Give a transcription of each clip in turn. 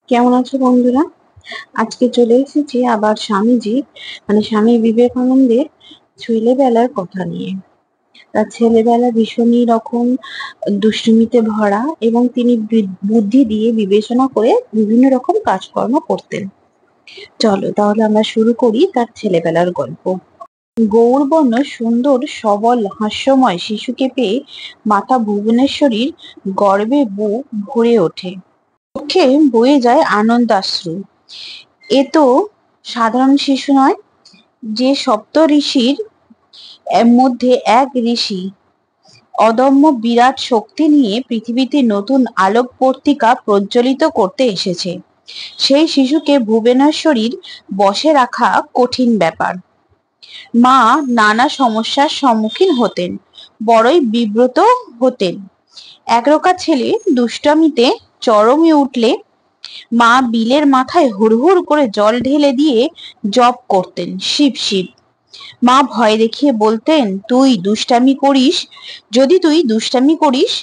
কেমন আছো বন্ধুরা? আজকে চলে এসেছি আবার স্বামীজি স্বামী বিবেকানন্দের ছেলেবেলার কথা নিয়ে। তার ছেলেবেলা ভীষণই রকম দুষ্টুমিতে ভরা এবং তিনি বুদ্ধি দিয়ে বিবেচনা করে বিভিন্ন রকম কাজকর্ম করতেন। চলো তাহলে আমরা শুরু করি তার ছেলেবেলার গল্প। গৌরবর্ণ সুন্দর সবল হাস্যময় শিশুকে পেয়ে মাতা ভুবনেশ্বরীর গর্বে বুক ভরে ওঠে, চোখে বয়ে যায় আনন্দাশ্রু। এ তো সাধারণ শিশু নয়, যে সপ্ত ঋষির মধ্যে এক ঋষি, অদম্য বিরাট শক্তি নিয়ে পৃথিবীতে নতুন আলোক পত্রিকা প্রজ্বলিত করতে এসেছে। সেই শিশুকে ভুবনেশ্বরীর বশে রাখা কঠিন ব্যাপার। মা নানা সমস্যার সম্মুখীন হতেন, বড়ই বিব্রত হতেন। একরোকা ছেলে দুষ্টামিতে চরমে উঠলে মা বিলের মাথায় হুড়হুড় করে জল ঢেলে দিয়ে জপ করতেন, শিব শিব। মা ভয় দেখিয়ে বলতেন, যদি তুই দুষ্টামি করিস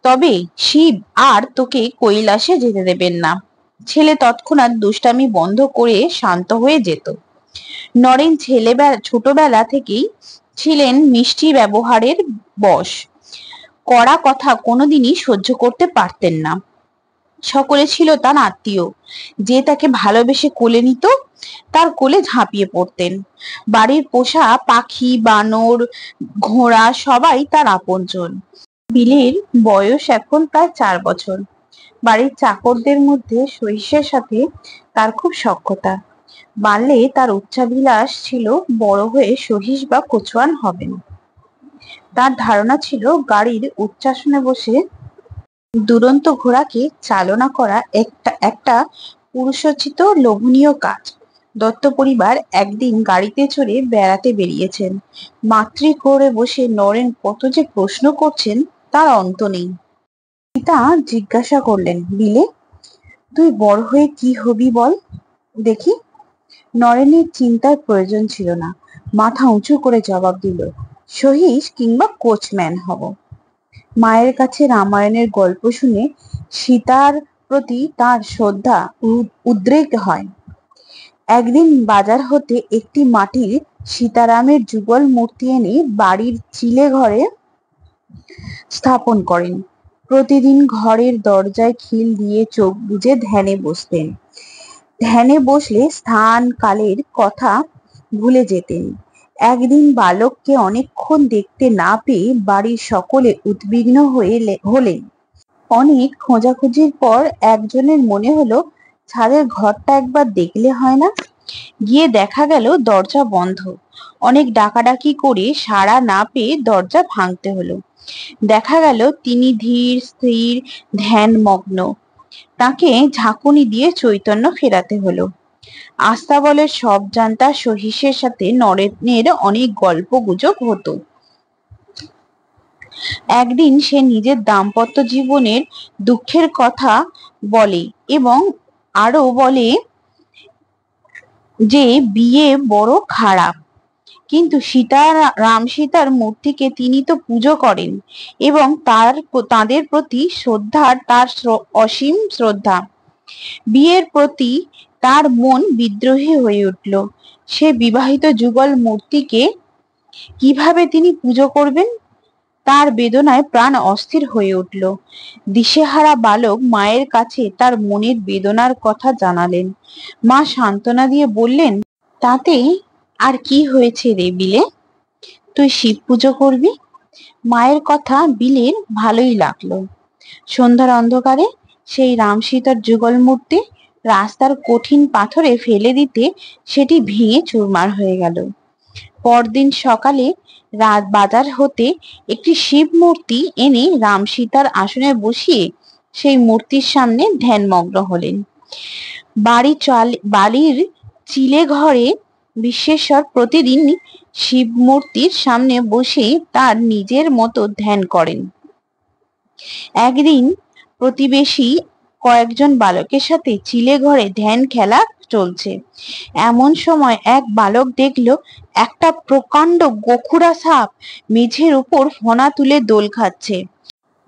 তবে শিব আর তোকে কৈলাসে যেতে দেবেন না। ছেলে তৎক্ষণাৎ দুষ্টামি বন্ধ করে শান্ত হয়ে যেত। নরেন ছোটবেলা থেকেই ছিলেন মিষ্টি ব্যবহারের বশ। কড়া কথা কোনোদিনই সহ্য করতে পারতেন না। সকলে ছিল তার আত্মীয়, যে তাকে ভালোবেসে কোলে নিত, তার কোলে ঝাঁপিয়ে পড়তেন। বাড়ির পোষা পাখি, বানর, ঘোড়া সবাই তার আপনজন। বিলের বয়স এখন প্রায় 4 বছর। বাড়ির চাকরদের মধ্যে সহিসের সাথে তার খুব সখ্যতা। বাল্যে তার উচ্চাভিলাষ ছিল বড় হয়ে সহিস বা কচুয়ান হবেন। তার ধারণা ছিল গাড়ির উচ্চাসনে বসে দুরন্ত ঘোড়াকে চালনা করা একটা পুরুষোচিত লোভনীয় কাজ। দত্ত পরিবার একদিন গাড়িতে চড়ে বেড়াতে বেরিয়েছেন। মাতৃ করে বসে নরেন কত যে প্রশ্ন করছেন তার অন্ত নেই। পিতা জিজ্ঞাসা করলেন, বিলে তুই বড় হয়ে কি হবি বল দেখি। নরেনের চিন্তার প্রয়োজন ছিল না, মাথা উঁচু করে জবাব দিল, সহিস কিংবা কোচম্যান হব। মায়ের কাছে রামায়ণের গল্প শুনে সীতার প্রতি তার শ্রদ্ধা উদ্রেক হয়। একদিন বাজার হতে একটি মাটির সীতারামের যুগল মূর্তি এনে বাড়ির চিলে ঘরে স্থাপন করেন। প্রতিদিন ঘরের দরজায় খিল দিয়ে চোখ বুজে ধ্যানে বসতেন। ধ্যানে বসলে স্থান কালের কথা ভুলে যেতেন। একদিন বালককে অনেকক্ষণ দেখতে না পেয়ে বাড়ির সকলে উদ্বিগ্ন হলেন। অনেক খোঁজাখুঁজির পর একজনের মনে হলো, ছাদের ঘরটা একবার দেখলে হয় না। গিয়ে দেখা গেল দরজা বন্ধ। অনেক ডাকাডাকি করে সাড়া না পেয়ে দরজা ভাঙতে হলো। দেখা গেল তিনি ধীর স্থির ধ্যানমগ্ন। তাকে ঝাঁকুনি দিয়ে চৈতন্য ফেরাতে হলো। আস্তাবলের সব জানতা সহিসের সাথে নরেনের অনেক গল্প গুজব হতো। একদিন সে নিজের দাম্পত্য জীবনের দুঃখের কথা বলে এবং আরো বলে যে বিয়ে বড় খারাপ, কিন্তু রাম সীতার মূর্তিকে তিনি তো পুজো করেন এবং তাদের প্রতি তার অসীম শ্রদ্ধা। বিয়ের প্রতি তার মন বিদ্রোহী হয়ে উঠল। সে বিবাহিত যুগল মূর্তিকে কিভাবে তিনি পুজো করবেন? তার বেদনায় প্রাণ অস্থির হয়ে উঠল। দিশেহারা বালক মায়ের কাছে তার মনের বেদনার কথা জানালেন। মা সান্ত্বনা দিয়ে বললেন, তাতে আর কি হয়েছে রে বিলে, তুই শিব পুজো করবি। মায়ের কথা বিলের ভালোই লাগলো। সন্ধ্যার অন্ধকারে সেই রাম সীতার যুগল মূর্তি রাস্তার কঠিন পাথরে ফেলে দিতে সেটি ভেঙে চুরমার হয়ে গেল। পরদিন সকালে বাজার হতে একটি শিব মূর্তি এনে রাম সীতার আসনে বসিয়ে সেই মূর্তির সামনে ধ্যানমগ্ন হলেন। বাড়ির চিলে ঘরে বিশ্বেশ্বর প্রতিদিন শিব মূর্তির সামনে বসে তার নিজের মতো ধ্যান করেন। একদিন প্রতিবেশী কয়েকজন বালকের সাথে চিলে ঘরে ধ্যান খেলা চলছে। এমন সময় এক বালক দেখল একটা প্রকাণ্ড গোখুরা সাপ মেঝের উপর ফনা তুলে দোল খাচ্ছে।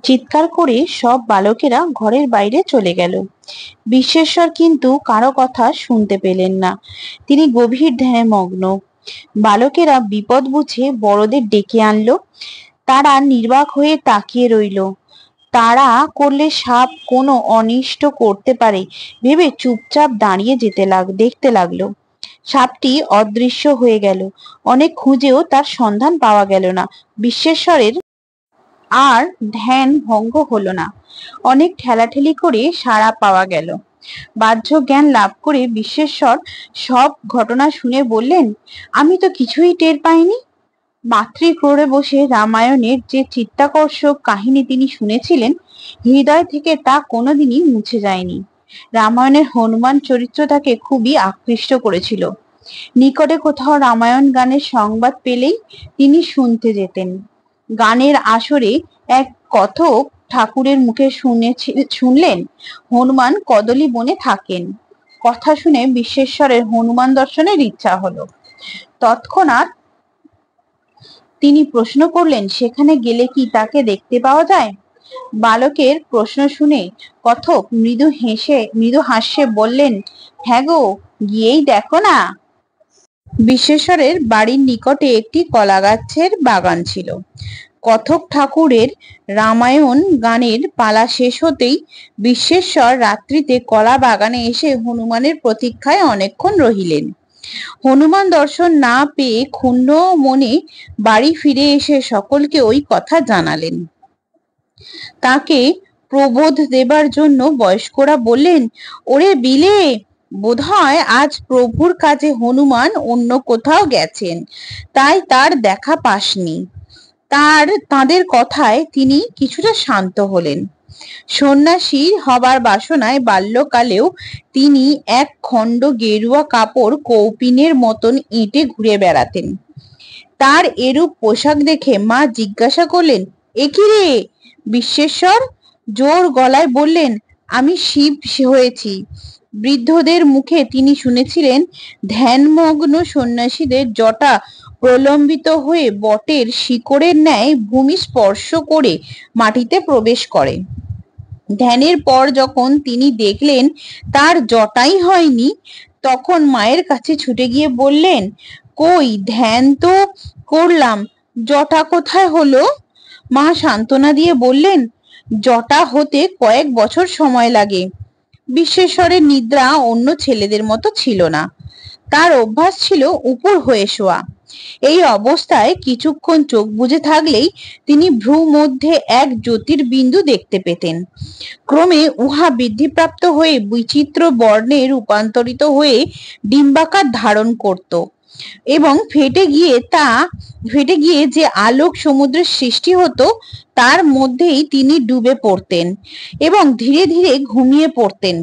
চিৎকার করে সব বালকেরা ঘরের বাইরে চলে গেল। বিশ্বেশ্বর কিন্তু কারো কথা শুনতে পেলেন না, তিনি গভীর ধ্যানে মগ্ন। বালকেরা বিপদ বুঝে বড়দের ডেকে আনলো। তারা নির্বাক হয়ে তাকিয়ে রইল। তারা করলে সাপ কোনো অনিষ্ট করতে পারে ভেবে চুপচাপ দাঁড়িয়ে দেখতে লাগলো। সাপটি অদৃশ্য হয়ে গেল। অনেক খুঁজেও তার সন্ধান পাওয়া গেল না। বিশ্বেশ্বরের আর ধ্যান ভঙ্গ হলো না। অনেক ঠেলাঠেলি করে সাড়া পাওয়া গেল। বাহ্য জ্ঞান লাভ করে বিশ্বেশ্বর সব ঘটনা শুনে বললেন, আমি তো কিছুই টের পাইনি। মাতৃক্রোড়ে বসে রামায়ণের যে চিত্তাকর্ষক কাহিনী তিনি শুনেছিলেন, হৃদয় থেকে তা কোনোদিনই মুছে যায়নি। রামায়ণের হনুমান চরিত্র তাকে খুবই আকৃষ্ট করেছিল। নিকটে কোথাও রামায়ণ গানের সংবাদ পেলেই তিনি শুনতে যেতেন। গানের আসরে এক কথক ঠাকুরের মুখে শুনলেন হনুমান কদলী বনে থাকেন। কথা শুনে বিশ্বেশ্বরের হনুমান দর্শনের ইচ্ছা হলো। তৎক্ষণাৎ তিনি প্রশ্ন করলেন, সেখানে গেলে কি তাকে দেখতে পাওয়া যায়? বালকের প্রশ্ন শুনে কথক মৃদু হাস্যে বললেন, হ্যাঁ গো, গিয়েই দেখো না। বিশ্বেশ্বরের বাড়ির নিকটে একটি কলা গাছের বাগান ছিল। কথক ঠাকুরের রামায়ণ গানের পালা শেষ হতেই বিশ্বেশ্বর রাত্রিতে কলা বাগানে এসে হনুমানের প্রতীক্ষায় অনেকক্ষণ রহিলেন। হনুমান দর্শন না পেয়ে ক্ষুণ্ণ মনে বাড়ি ফিরে এসে সকলকে ওই কথা জানালেন। তাকে প্রবোধ দেবার জন্য বয়স্করা বললেন, ওরে বিলে, বোধহয় আজ প্রভুর কাজে হনুমান অন্য কোথাও গেছেন, তাই তার দেখা পাসনি। তাদের কথায় তিনি কিছুটা শান্ত হলেন। সন্ন্যাসী হবার বাসনায় বাল্যকালেও তিনি এক খণ্ড গেরুয়া কাপড় কৌপিনের মতন এঁটে ঘুরে বেড়াতেন। তার এরূপ পোশাক দেখে মা জিজ্ঞাসা করলেন, এ কি রে? বিশ্বেশ্বর জোর গলায় বললেন, আমি শিব হয়েছি। বৃদ্ধদের মুখে তিনি শুনেছিলেন ধ্যানমগ্ন সন্ন্যাসীদের জটা প্রলম্বিত হয়ে বটের শিকড়ের ন্যায় ভূমি স্পর্শ করে মাটিতে প্রবেশ করে। ধ্যানের পর যখন তিনি দেখলেন তার জটাই হয়নি, তখন মায়ের কাছে ছুটে গিয়ে বললেন, কই, ধ্যান তো করলাম, জটা কোথায় হলো? মা সান্ত্বনা দিয়ে বললেন, জটা হতে কয়েক বছর সময় লাগে। বিশ্বেশ্বরের নিদ্রা অন্য ছেলেদের মতো ছিল না। তার অভ্যাস ছিল উপর হয়ে শোয়া। এই অবস্থায় কিছুক্ষণ চোখ বুজে থাকলেই তিনি ভ্রু মধ্যে এক জ্যোতির্বিন্দু দেখতে পেতেন। ক্রমে উহা বৃদ্ধিপ্রাপ্ত হয়ে বিচিত্র বর্ণে রূপান্তরিত হয়ে ডিম্বাকার ধারণ করত এবং ফেটে গিয়ে যে আলোক সমুদ্রের সৃষ্টি হতো, তার মধ্যেই তিনি ডুবে পড়তেন এবং ধীরে ধীরে ঘুমিয়ে পড়তেন।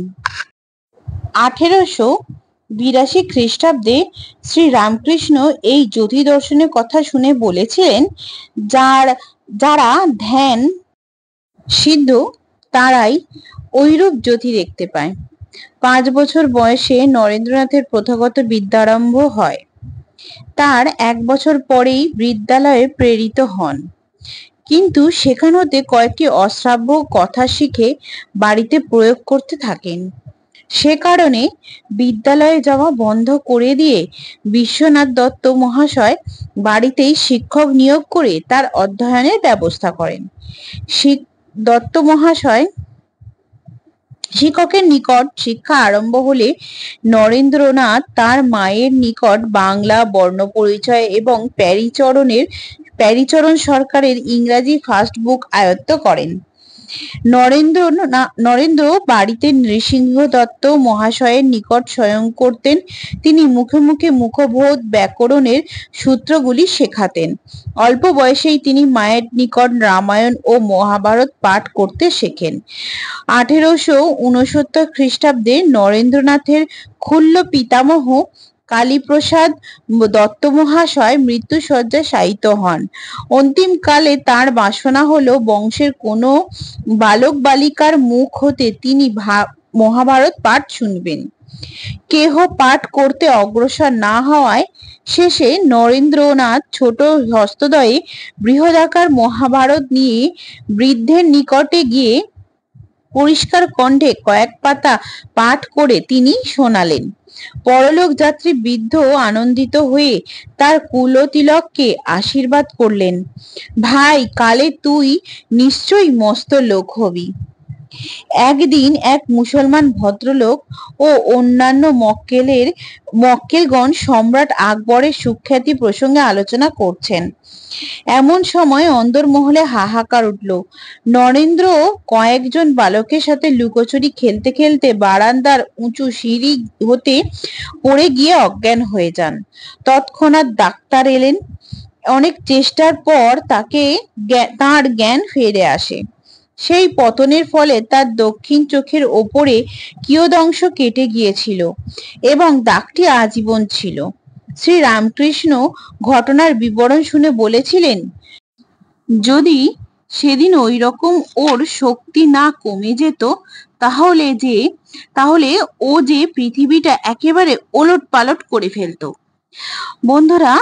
1882 খ্রিস্টাব্দে শ্রী রামকৃষ্ণ এই জ্যোতি দর্শনের কথা শুনে বলেছিলেন, যারা ধ্যান সিদ্ধ তারাই ঐরূপ জ্যোতি দেখতে পায়। 5 বছর বয়সে নরেন্দ্রনাথের প্রথাগত বিদ্যারম্ভ হয়। তার 1 বছর পরেই বিদ্যালয়ে প্রেরিত হন, কিন্তু সেখান হতে কয়েকটি অশ্রাব্য কথা শিখে বাড়িতে প্রয়োগ করতে থাকেন। সে কারণে বিদ্যালয়ে যাওয়া বন্ধ করে দিয়ে বিশ্বনাথ দত্ত মহাশয় বাড়িতেই শিক্ষক নিয়োগ করে তার অধ্যয়নের ব্যবস্থা করেন। দত্ত মহাশয় শিক্ষকের নিকট শিক্ষা আরম্ভ হলে নরেন্দ্রনাথ তার মায়ের নিকট বাংলা বর্ণ পরিচয় এবং প্যারীচরণ সরকারের ইংরাজি ফার্স্ট বুক আয়ত্ত করেন। নরেন্দ্র বাড়িতে নৃসিংহ দত্ত মহাশয়ের নিকট শয়ন করতেন। তিনি মুখে মুখে মুখবোধ ব্যাকরণের সূত্রগুলি শেখাতেন। অল্প বয়সেই তিনি মায়ের নিকট রামায়ণ ও মহাভারত পাঠ করতে শেখেন। 1869 খ্রিস্টাব্দে নরেন্দ্রনাথের ক্ষুল্ল পিতামহ কালীপ্রসাদ দত্ত মহাশয় মৃত্যুশয্যায় শায়িত হন। অন্তিমকালে তার বাসনা হলো বংশের কোনো বালক বালিকার মুখ হতে তিনি মহাভারত পাঠ শুনবেন। কেহ পাঠ করতে অগ্রসর না হওয়ায় শেষে নরেন্দ্রনাথ ছোট হস্তদ্বয়ে বৃহদাকার মহাভারত নিয়ে বৃদ্ধের নিকটে গিয়ে পরিষ্কার কণ্ঠে কয়েক পাতা পাঠ করে তিনি শোনালেন। পরলোক যাত্রী বৃদ্ধ আনন্দিত হয়ে তার কুলতিলককে আশীর্বাদ করলেন। ভাই, কালে তুই নিশ্চয়ই মস্ত লোক হবি। একদিন এক মুসলমান ভদ্রলোক ও অন্যান্য মক্কেলগণ সম্রাট আকবরের সুখ্যাতি প্রসঙ্গে আলোচনা করছেন। এমন সময় অন্দরমহলে হাহাকার উঠল। নরেন্দ্র কয়েকজন বালকের সাথে লুকোচুরি খেলতে খেলতে বারান্দার উঁচু সিঁড়ি হতে পড়ে গিয়ে অজ্ঞান হয়ে যান। তৎক্ষণাৎ ডাক্তার এলেন। অনেক চেষ্টার পর তার জ্ঞান ফিরে আসে। সেই পতনের ফলে তার দক্ষিণ চোখের ওপরে কিয়দংশ কেটে গিয়েছিল এবং দাগটি আজীবন ছিল। শ্রী রামকৃষ্ণ ঘটনার বিবরণ শুনে বলেছিলেন, যদি সেদিন ওই রকম ওর শক্তি না কমে যেত তাহলে ও যে পৃথিবীটা একেবারে ওলট পালট করে ফেলতো। বন্ধুরা,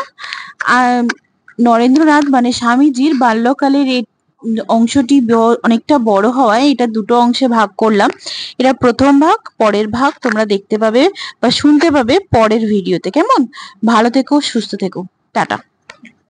নরেন্দ্রনাথ মানে স্বামীজির বাল্যকালের এই অংশটি অনেকটা বড় হওয়ায় এটা দুটো অংশে ভাগ করলাম। এটা প্রথম ভাগ, পরের ভাগ তোমরা দেখতে পাবে বা শুনতে পাবে পরের ভিডিওতে। কেমন? ভালো থেকো, সুস্থ থেকো, টাটা।